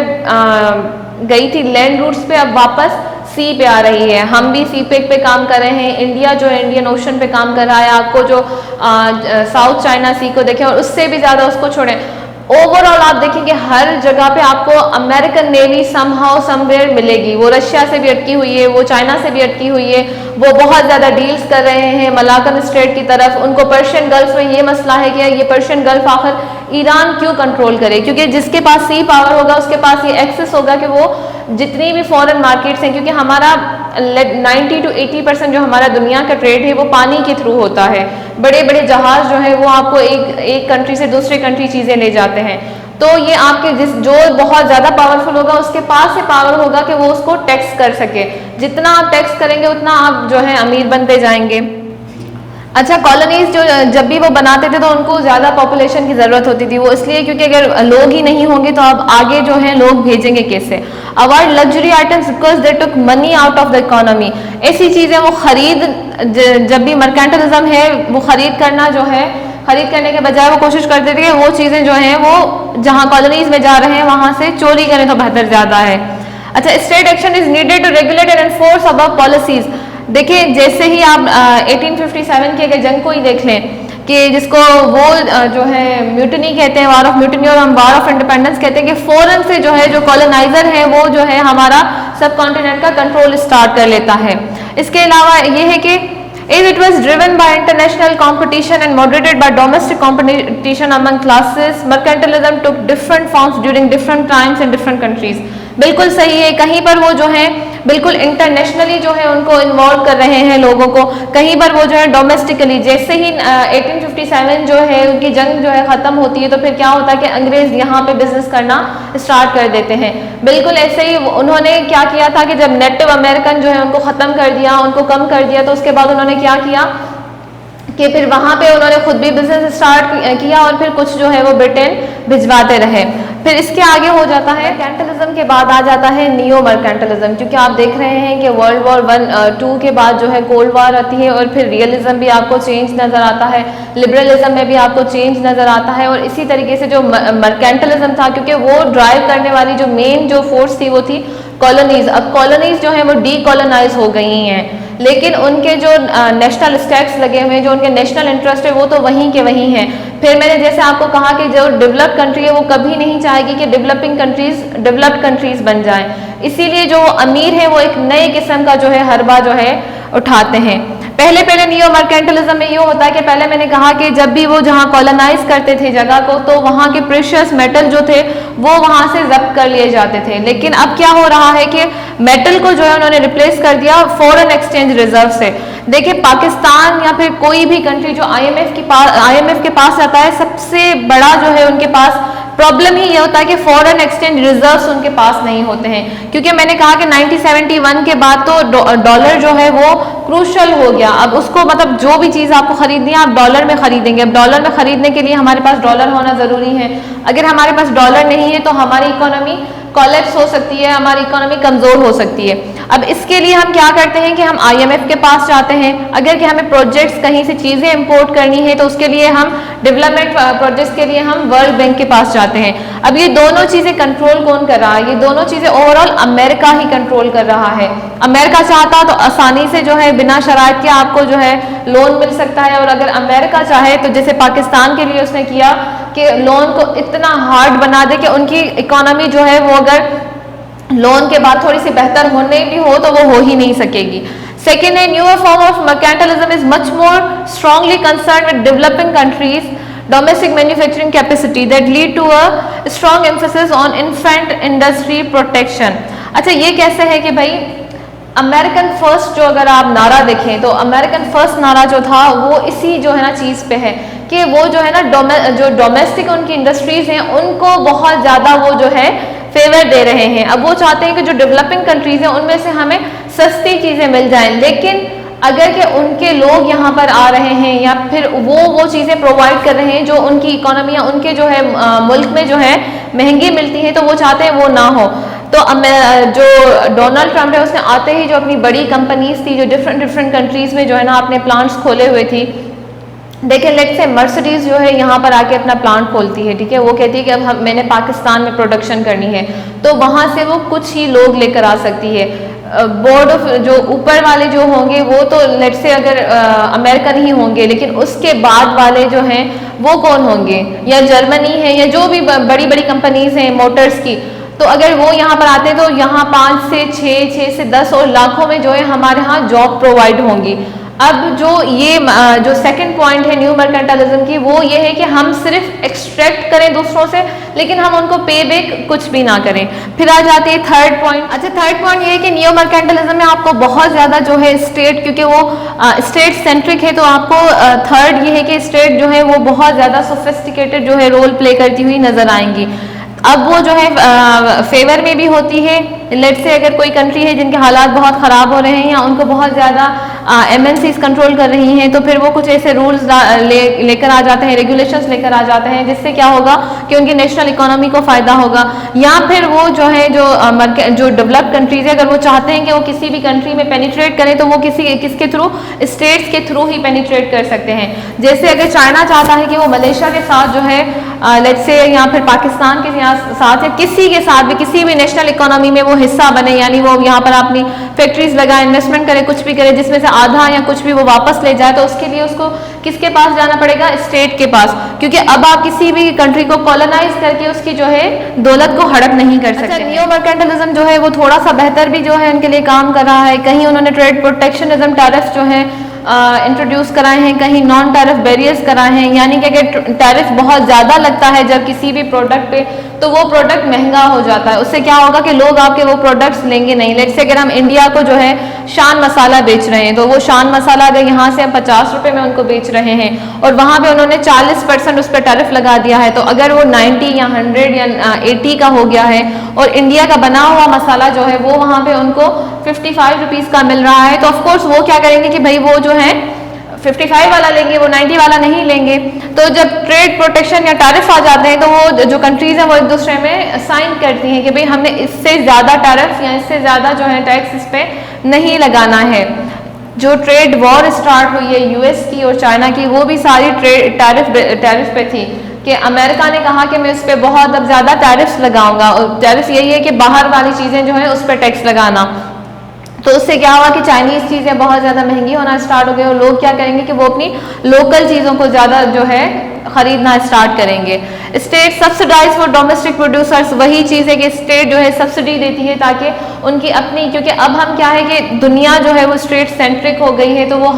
गई थी लैंड रूट्स पे, अब वापस सी पे आ रही है। हम भी सी पे काम कर रहे हैं, इंडिया जो है इंडियन ओशन पे काम कर रहा है। आपको जो साउथ चाइना सी को देखें और उससे भी ज़्यादा उसको छोड़ें, ओवरऑल आप देखेंगे हर जगह पे आपको अमेरिकन नेवी समहाउ समवेयर मिलेगी। वो रशिया से भी अटकी हुई है, वो चाइना से भी अटकी हुई है, वो बहुत ज़्यादा डील्स कर रहे हैं मलाकन स्ट्रेट की तरफ। उनको पर्शियन गल्फ में ये मसला है कि ये पर्शियन गल्फ आखिर ईरान क्यों कंट्रोल करे, क्योंकि जिसके पास सी पावर होगा उसके पास ये एक्सेस होगा कि वो जितनी भी फॉरेन मार्केट्स हैं, क्योंकि हमारा 90 to 80% जो हमारा दुनिया का ट्रेड है वो पानी के थ्रू होता है। बड़े बड़े जहाज जो है वो आपको एक कंट्री से दूसरे कंट्री चीज़ें ले जाते हैं। तो ये आपके जो बहुत ज़्यादा पावरफुल होगा उसके पास से पावर होगा कि वो उसको टैक्स कर सके। जितना आप टैक्स करेंगे उतना आप जो है अमीर बनते जाएंगे। अच्छा, कॉलोनीज जो जब भी वो बनाते थे तो उनको ज़्यादा पॉपुलेशन की ज़रूरत होती थी, वो इसलिए क्योंकि अगर लोग ही नहीं होंगे तो अब आगे जो है लोग भेजेंगे कैसे। Avoid luxury items because they took money out of the economy. ऐसी चीज़ें वो जब भी मर्केंटलिज्म है वो खरीद करने के बजाय वो कोशिश करते थे कि वो चीज़ें जो हैं वो जहाँ कॉलोनीज में जा रहे हैं वहाँ से चोरी करें तो बेहतर ज़्यादा है। अच्छा, state action is needed to regulate and enforce above policies. देखिए, जैसे ही आप 1857 की अगर जंग को ही देख लें कि जिसको वो जो है म्यूटनी कहते हैं, वार ऑफ म्यूटनी, और हम वार ऑफ इंडिपेंडेंस कहते हैं, कि फौरन से जो है जो कॉलोनाइजर है वो जो है हमारा सब कॉन्टिनेंट का कंट्रोल स्टार्ट कर लेता है। इसके अलावा ये है कि As it was driven by international competition and moderated by domestic competition among classes, mercantilism took different forms during different times in different countries. बिल्कुल सही है, कहीं पर वो जो है बिल्कुल इंटरनेशनली जो है उनको इन्वॉल्व कर रहे हैं लोगों को, कहीं पर वो जो है डोमेस्टिकली, जैसे ही 1857 जो है उनकी जंग जो है ख़त्म होती है तो फिर क्या होता है कि अंग्रेज़ यहाँ पे बिजनेस करना स्टार्ट कर देते हैं। बिल्कुल ऐसे ही उन्होंने क्या किया था कि जब नेटिव अमेरिकन जो है उनको ख़त्म कर दिया, उनको कम कर दिया, तो उसके बाद उन्होंने क्या किया कि फिर वहाँ पे उन्होंने खुद भी बिजनेस स्टार्ट किया और फिर कुछ जो है वो ब्रिटेन भिजवाते रहे। फिर इसके आगे हो जाता है मर्केंटलिज्म के बाद आ जाता है नियो मर्केंटलिज्म, क्योंकि आप देख रहे हैं कि वर्ल्ड वॉर 1-2 के बाद जो है कोल्ड वॉर आती है और फिर रियलिज्म भी आपको चेंज नज़र आता है, लिबरलिज्म में भी आपको चेंज नज़र आता है। और इसी तरीके से जो मर्केंटलिज्म था, क्योंकि वो ड्राइव करने वाली जो मेन जो फोर्स थी वो थी कॉलोनीज। अब कॉलोनीज जो है वो डीकॉलोनाइज हो गई हैं, लेकिन उनके जो नेशनल स्टैक्स लगे हुए हैं, जो उनके नेशनल इंटरेस्ट है वो तो वहीं के वहीं हैं। फिर मैंने जैसे आपको कहा कि जो डेवलप्ड कंट्री है वो कभी नहीं चाहेगी कि डेवलप्ड कंट्रीज बन जाएं, इसीलिए जो अमीर है वो एक नए किस्म का जो है हरबा जो है उठाते हैं। पहले नियो मर्केंटलिज्म में ये होता है कि पहले मैंने कहा कि जब भी वो जहाँ कॉलोनाइज करते थे जगह को, तो वहाँ के प्रेशियस मेटल जो थे वो वहाँ से जब्त कर लिए जाते थे। लेकिन अब क्या हो रहा है कि मेटल को जो है उन्होंने रिप्लेस कर दिया फॉरेन एक्सचेंज रिजर्व से। देखिए पाकिस्तान या फिर कोई भी कंट्री जो IMF के पास आता है, सबसे बड़ा जो है उनके पास प्रॉब्लम ही ये होता है कि फॉरेन एक्सचेंज रिजर्व्स उनके पास नहीं होते हैं, क्योंकि मैंने कहा कि 1971 के बाद तो डॉलर जो है वो क्रूशल हो गया। अब उसको मतलब जो भी चीज़ आपको खरीदनी है आप डॉलर में खरीदेंगे। अब डॉलर में खरीदने के लिए हमारे पास डॉलर होना ज़रूरी है। अगर हमारे पास डॉलर नहीं है तो हमारी इकोनॉमी कोलैप्स हो सकती है, हमारी इकोनॉमी कमज़ोर हो सकती है। अब इसके लिए हम क्या करते हैं कि हम IMF के पास जाते हैं। अगर कि हमें प्रोजेक्ट्स कहीं से चीज़ें इंपोर्ट करनी है तो उसके लिए हम डेवलपमेंट प्रोजेक्ट्स के लिए हम वर्ल्ड बैंक के पास जाते हैं। अब ये दोनों चीज़ें कंट्रोल कौन कर रहा है? ये दोनों चीज़ें ओवरऑल अमेरिका ही कंट्रोल कर रहा है। अमेरिका चाहता तो आसानी से जो है बिना शराइत के आपको जो है लोन मिल सकता है, और अगर अमेरिका चाहे तो जैसे पाकिस्तान के लिए उसने किया कि लोन को इतना हार्ड बना दे कि उनकी इकोनॉमी जो है वो अगर लोन के बाद थोड़ी सी बेहतर होने भी हो तो वो हो ही नहीं सकेगी। सेकेंड है newer form of mercantilism is much more strongly concern with developing countries domestic manufacturing capacity that lead to a strong emphasis on infant industry protection। अच्छा ये कैसे है कि भाई अमेरिकन फर्स्ट जो अगर आप नारा देखें तो अमेरिकन फर्स्ट नारा जो था वो इसी जो है ना चीज़ पे है कि वो जो है ना जो डोमेस्टिक उनकी इंडस्ट्रीज हैं उनको बहुत ज़्यादा वो जो है फेवर दे रहे हैं। अब वो चाहते हैं कि जो डेवलपिंग कंट्रीज हैं उनमें से हमें सस्ती चीज़ें मिल जाएं, लेकिन अगर कि उनके लोग यहाँ पर आ रहे हैं या फिर वो चीज़ें प्रोवाइड कर रहे हैं जो उनकी इकोनॉमी या उनके जो है मुल्क में जो है महंगी मिलती हैं, तो वो चाहते हैं वो ना हो। तो जो डोनाल्ड ट्रंप है उसने आते ही जो अपनी बड़ी कंपनीज थी जो डिफरेंट कंट्रीज़ में जो है ना अपने प्लांट्स खोले हुए थी, देखिए लेट्स से मर्सिडीज जो है यहाँ पर आके अपना प्लांट खोलती है, ठीक है, वो कहती है कि अब मैंने पाकिस्तान में प्रोडक्शन करनी है, तो वहाँ से वो कुछ ही लोग लेकर आ सकती है। बोर्ड ऑफ जो ऊपर वाले जो होंगे वो तो लेट से अगर अमेरिकन ही होंगे, लेकिन उसके बाद वाले जो हैं वो कौन होंगे? या जर्मनी है या जो भी बड़ी बड़ी कंपनीज हैं मोटर्स की, तो अगर वो यहाँ पर आते हैं तो यहाँ 5 से 6 से 10 और लाखों में जो है हमारे यहाँ जॉब प्रोवाइड होंगी। अब जो ये जो सेकंड पॉइंट है न्यू मर्केंटालिज्म की, वो ये है कि हम सिर्फ एक्सट्रैक्ट करें दूसरों से लेकिन हम उनको पे बैक कुछ भी ना करें। फिर आ जाती है थर्ड पॉइंट। अच्छा, थर्ड पॉइंट ये है कि न्यू मर्केंटालिज्म में आपको बहुत ज़्यादा जो है स्टेट, क्योंकि वो स्टेट सेंट्रिक है, तो आपको थर्ड ये है कि स्टेट जो है वो बहुत ज़्यादा सोफिस्टिकेटेड जो है रोल प्ले करती हुई नजर आएंगी। अब वो जो है फेवर में भी होती है। लेट से अगर कोई कंट्री है जिनके हालात बहुत ख़राब हो रहे हैं या उनको बहुत ज़्यादा MNCs कंट्रोल कर रही हैं, तो फिर वो कुछ ऐसे रूल्स लेकर आ जाते हैं, रेगुलेशंस लेकर आ जाते हैं, जिससे क्या होगा कि उनकी नेशनल इकोनॉमी को फ़ायदा होगा। या फिर वो जो है जो डेवलप्ड कंट्रीज है, अगर वो चाहते हैं कि वो किसी भी कंट्री में पेनिट्रेट करें तो वो किसके थ्रू, स्टेट्स के थ्रू ही पेनिट्रेट कर सकते हैं। जैसे अगर चाइना चाहता है कि वो मलेशिया के साथ जो है लेट से या फिर पाकिस्तान के साथ या किसी के साथ भी किसी भी नेशनल इकोनॉमी में वो हिस्सा बने, यानी वो यहाँ पर अपनी फैक्ट्रीज लगाए, इन्वेस्टमेंट करे, कुछ भी करे, जिसमें से आधा या कुछ भी वो वापस ले जाए, तो उसके लिए उसको किसके पास जाना पड़ेगा? स्टेट के पास, क्योंकि अब आप किसी भी कंट्री को कॉलोनाइज करके उसकी जो है दौलत को हड़प नहीं कर सकते। अच्छा, न्यू मर्केंटालिज्म जो है वो थोड़ा सा बेहतर भी जो है उनके लिए काम कर रहा है। कहीं उन्होंने ट्रेड प्रोटेक्शनिज्म टैरिफ जो है इंट्रोड्यूस कराए हैं, कहीं नॉन टैरिफ बैरियर्स कराए हैं, यानी कि अगर टैरिफ बहुत ज़्यादा लगता है जब किसी भी प्रोडक्ट पे तो वो प्रोडक्ट महंगा हो जाता है। उससे क्या होगा कि लोग आपके वो प्रोडक्ट्स लेंगे नहीं। लेट्स से अगर हम इंडिया को जो है शान मसाला बेच रहे हैं तो वो शान मसाला अगर यहाँ से हम 50 रुपये में उनको बेच रहे हैं और वहाँ पे उन्होंने 40% उस पर टैरिफ लगा दिया है, तो अगर वो 90 या 100 या 80 का हो गया है और इंडिया का बना हुआ मसाला जो है वो वहाँ पे उनको 55 रुपीज़ का मिल रहा है, तो ऑफकोर्स वो क्या करेंगे कि भाई वो जो है 55 वाला लेंगे, वो 90 वाला नहीं लेंगे। तो जब ट्रेड प्रोटेक्शन या टैरिफ आ जाते हैं तो वो जो कंट्रीज हैं वो एक दूसरे में साइन करती हैं कि भाई हमने इससे ज़्यादा टैरिफ या इससे ज़्यादा जो है टैक्स इस पर नहीं लगाना है। जो ट्रेड वॉर स्टार्ट हुई है यूएस की और चाइना की, वो भी सारी टैरिफ पे थी कि अमेरिका ने कहा कि मैं इस पर बहुत अब ज़्यादा टैरिफ्स लगाऊंगा, और टैरिफ यही है कि बाहर वाली चीज़ें जो है उस पर टैक्स लगाना। तो उससे क्या हुआ कि चाइनीज़ चीज़ें बहुत ज़्यादा महंगी होना स्टार्ट हो गई और लोग क्या करेंगे कि वो अपनी लोकल चीज़ों को ज़्यादा जो है खरीदना स्टार्ट करेंगे। State subsidise for domestic producers, वही चीज़ है कि स्टेट जो है सब्सिडी देती है ताकि उनकी अपनी, क्योंकि अब हम क्या है कि दुनिया जो है वो स्टेट सेंट्रिक हो गई है, तो वो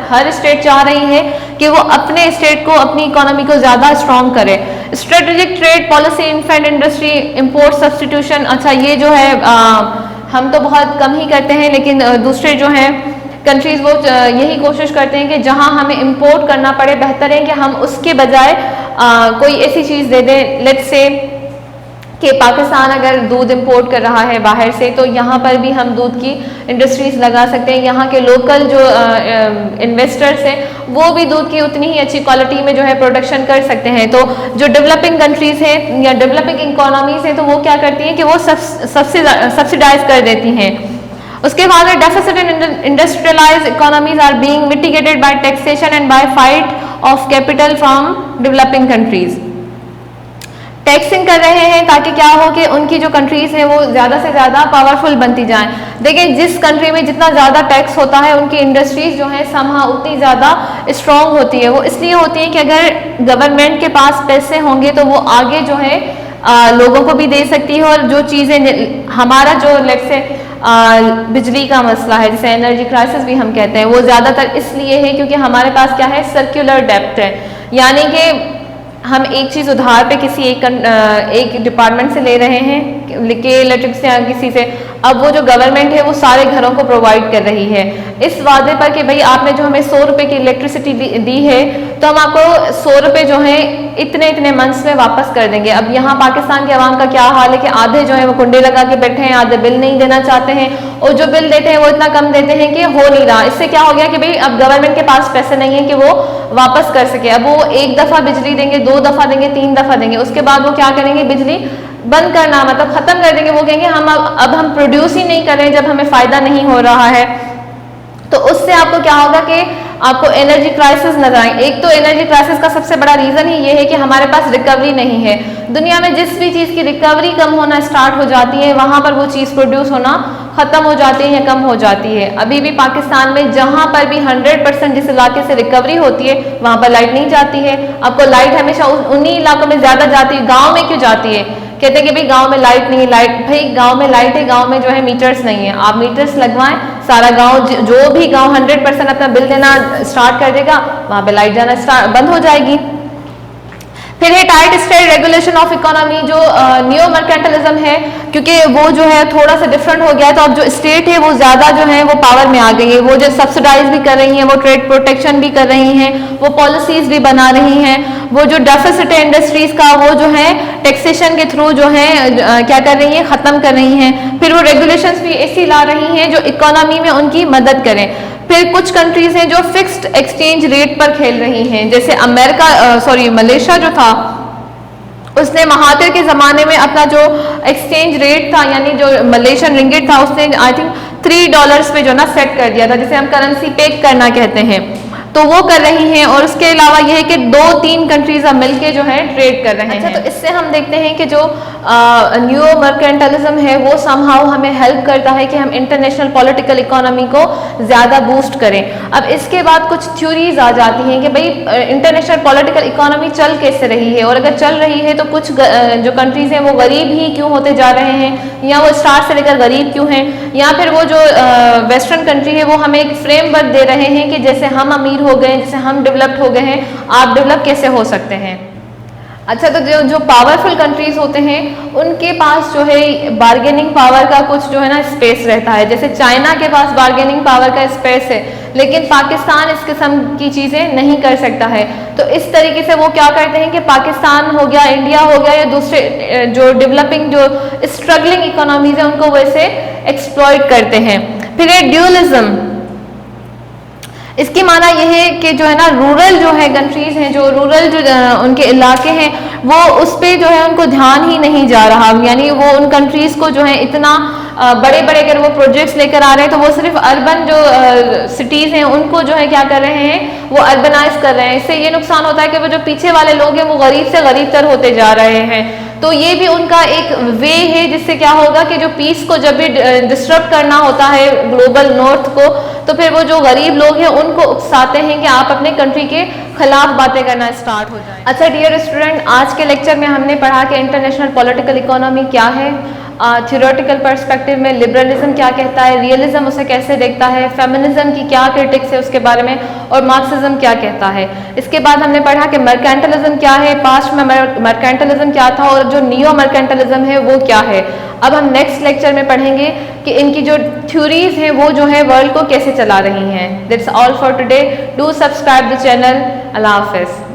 हर स्टेट चाह रही है कि वो अपने स्टेट को, अपनी इकोनॉमी को ज़्यादा स्ट्रॉन्ग करे। Strategic trade policy, infant industry, import substitution, अच्छा ये जो है हम तो बहुत कम ही करते हैं, लेकिन दूसरे जो हैं कंट्रीज़ वो यही कोशिश करते हैं कि जहां हमें इंपोर्ट करना पड़े, बेहतर है कि हम उसके बजाय कोई ऐसी चीज़ दे दें। लेट्स से कि पाकिस्तान अगर दूध इंपोर्ट कर रहा है बाहर से, तो यहाँ पर भी हम दूध की इंडस्ट्रीज़ लगा सकते हैं। यहाँ के लोकल जो इन्वेस्टर्स हैं वो भी दूध की उतनी ही अच्छी क्वालिटी में जो है प्रोडक्शन कर सकते हैं। तो जो डेवलपिंग कंट्रीज़ हैं या डेवलपिंग इकोनॉमीज़ हैं, तो वो क्या करती हैं कि वो सब्सिडाइज कर देती हैं। उसके बाद deficit in industrialised economies are being mitigated by taxation and by flight of capital from developing countries. Taxing कर रहे हैं ताकि क्या हो कि उनकी जो कंट्रीज है वो ज़्यादा से ज़्यादा पावरफुल बनती जाएं। देखिए जिस कंट्री में जितना ज़्यादा टैक्स होता है उनकी इंडस्ट्रीज जो है समहा उतनी ज़्यादा स्ट्रॉन्ग होती है। वो इसलिए होती है कि अगर गवर्नमेंट के पास पैसे होंगे तो वो आगे जो है लोगों को भी दे सकती है, और जो चीज़ें हमारा जो लेट्स से बिजली का मसला है जिसे एनर्जी क्राइसिस भी हम कहते हैं, वो ज़्यादातर इसलिए है क्योंकि हमारे पास क्या है, सर्कुलर डेब्ट है, यानी कि हम एक चीज़ उधार पे किसी एक डिपार्टमेंट से ले रहे हैं कि इलेक्ट्रिसिटी या किसी से, अब वो जो गवर्नमेंट है वो सारे घरों को प्रोवाइड कर रही है इस वादे पर कि भाई आपने जो हमें 100 रुपये की इलेक्ट्रिसिटी दी है तो हम आपको 100 रुपये जो है इतने इतने मंथ्स में वापस कर देंगे। अब यहाँ पाकिस्तान के अवाम का क्या हाल है कि आधे जो है वो कुंडे लगा के बैठे हैं, आधे बिल नहीं देना चाहते हैं, और जो बिल देते हैं वो इतना कम देते हैं कि हो नहीं रहा। इससे क्या हो गया कि भाई अब गवर्नमेंट के पास पैसे नहीं है कि वो वापस कर सके। अब वो एक दफ़ा बिजली देंगे, 2 दफ़ा देंगे, 3 दफ़ा देंगे, उसके बाद वो क्या करेंगे, बिजली बंद करना मतलब ख़त्म कर देंगे। वो कहेंगे अब हम प्रोड्यूस ही नहीं कर रहे जब हमें फ़ायदा नहीं हो रहा है। तो उससे आपको क्या होगा कि आपको एनर्जी क्राइसिस नजर आएंगे। एक तो एनर्जी क्राइसिस का सबसे बड़ा रीज़न ही ये है कि हमारे पास रिकवरी नहीं है। दुनिया में जिस भी चीज़ की रिकवरी कम होना स्टार्ट हो जाती है वहाँ पर वो चीज़ प्रोड्यूस होना ख़त्म हो जाती है या कम हो जाती है। अभी भी पाकिस्तान में जहाँ पर भी 100% जिस इलाके से रिकवरी होती है वहाँ पर लाइट नहीं जाती है। आपको लाइट हमेशा उन्हीं इलाकों में ज़्यादा जाती है। गाँव में क्यों जाती है? कहते हैं कि भाई गांव में लाइट नहीं है। लाइट भाई गांव में लाइट है, गांव में जो है मीटर्स नहीं है। आप मीटर्स लगवाएं, सारा गांव जो भी गांव 100% अपना बिल देना स्टार्ट कर देगा, वहां पे लाइट जाना बंद हो जाएगी। फिर है tight state regulation of economy, जो न्यू मर्केंटलिज्म है, क्योंकि वो जो है थोड़ा सा डिफरेंट हो गया है। तो अब जो स्टेट है वो ज़्यादा जो है वो पावर में आ गई है। वो जो सब्सिडाइज भी कर रही हैं, वो ट्रेड प्रोटेक्शन भी कर रही हैं, वो पॉलिसीज़ भी बना रही हैं। वो जो डेफिसिट है इंडस्ट्रीज़ का वो जो है टैक्सेशन के थ्रू जो है क्या कर रही हैं, ख़त्म कर रही हैं। फिर वो रेगुलेशंस भी ऐसी ला रही हैं जो इकोनॉमी में उनकी मदद करें। फिर कुछ कंट्रीज हैं जो फिक्स्ड एक्सचेंज रेट पर खेल रही हैं, जैसे मलेशिया जो था उसने महातिर के ज़माने में अपना जो एक्सचेंज रेट था यानी जो मलेशियन रिंगिट था उसने आई थिंक $3 पे जो ना सेट कर दिया था, जिसे हम करेंसी पेग करना कहते हैं। तो वो कर रही हैं, और उसके अलावा ये है कि 2-3 कंट्रीज अब मिलके जो है ट्रेड कर रहे हैं। तो इससे हम देखते हैं कि जो न्यू मर्केंटलिज्म है वो समहाउ हमें हेल्प करता है कि हम इंटरनेशनल पॉलिटिकल इकोनॉमी को ज़्यादा बूस्ट करें। अब इसके बाद कुछ थ्योरीज आ जाती हैं कि भाई इंटरनेशनल पॉलिटिकल इकोनॉमी चल कैसे रही है, और अगर चल रही है तो कुछ जो कंट्रीज हैं वो गरीब ही क्यों होते जा रहे हैं, या वो स्टार्ट से लेकर गरीब क्यों हैं, या फिर वो जो वेस्टर्न कंट्री है वो हमें एक फ्रेमवर्क दे रहे हैं कि जैसे हम अमीर हो गए, जैसे हम डेवलप्ड हो गए हैं, आप डेवलप कैसे हो सकते हैं। अच्छा, तो जो पावरफुल कंट्रीज होते हैं उनके पास जो है बार्गेनिंग पावर का कुछ जो है ना स्पेस रहता है। जैसे चाइना के पास बार्गेनिंग पावर का स्पेस है, लेकिन पाकिस्तान इस किस्म की चीज़ें नहीं कर सकता है। तो इस तरीके से वो क्या करते हैं कि पाकिस्तान हो गया, इंडिया हो गया, या दूसरे जो डेवलपिंग जो स्ट्रगलिंग इकोनॉमीज है उनको वैसे एक्सप्लॉइट करते हैं। फिर ये ड्यूअलिज्म, इसकी माना यह है कि जो है ना रूरल जो है कंट्रीज हैं, जो रूरल जो उनके इलाके हैं वो उस पर जो है उनको ध्यान ही नहीं जा रहा, यानी वो उन कंट्रीज को जो है इतना बड़े बड़े अगर वो प्रोजेक्ट्स लेकर आ रहे हैं तो वो सिर्फ अर्बन जो सिटीज़ हैं उनको जो है क्या कर रहे हैं, वो अर्बनाइज कर रहे हैं। इससे ये नुकसान होता है कि वो जो पीछे वाले लोग हैं वो गरीब से गरीब तर होते जा रहे हैं। तो ये भी उनका एक वे है जिससे क्या होगा कि जो पीस को जब भी डिस्टर्ब करना होता है ग्लोबल नॉर्थ को, तो फिर वो जो गरीब लोग हैं उनको उकसाते हैं कि आप अपने कंट्री के खिलाफ बातें करना स्टार्ट हो जाए। अच्छा डियर स्टूडेंट, आज के लेक्चर में हमने पढ़ा कि इंटरनेशनल पॉलिटिकल इकोनॉमी क्या है, थ्योरेटिकल पर्सपेक्टिव में लिबरलिज्म क्या कहता है, रियलिज्म उसे कैसे देखता है, फेमिनिज्म की क्या क्रिटिक्स है उसके बारे में, और मार्क्सिज्म क्या कहता है। इसके बाद हमने पढ़ा कि मर्केंटलिज्म क्या है, पास्ट में मर्केंटलिज्म क्या था, और जो नियो मर्केंटलिज्म है वो क्या है। अब हम नेक्स्ट लेक्चर में पढ़ेंगे कि इनकी जो थ्योरीज हैं वो जो है वर्ल्ड को कैसे चला रही हैं। That's all for today. Do subscribe the channel. अल्लाह हाफिज़।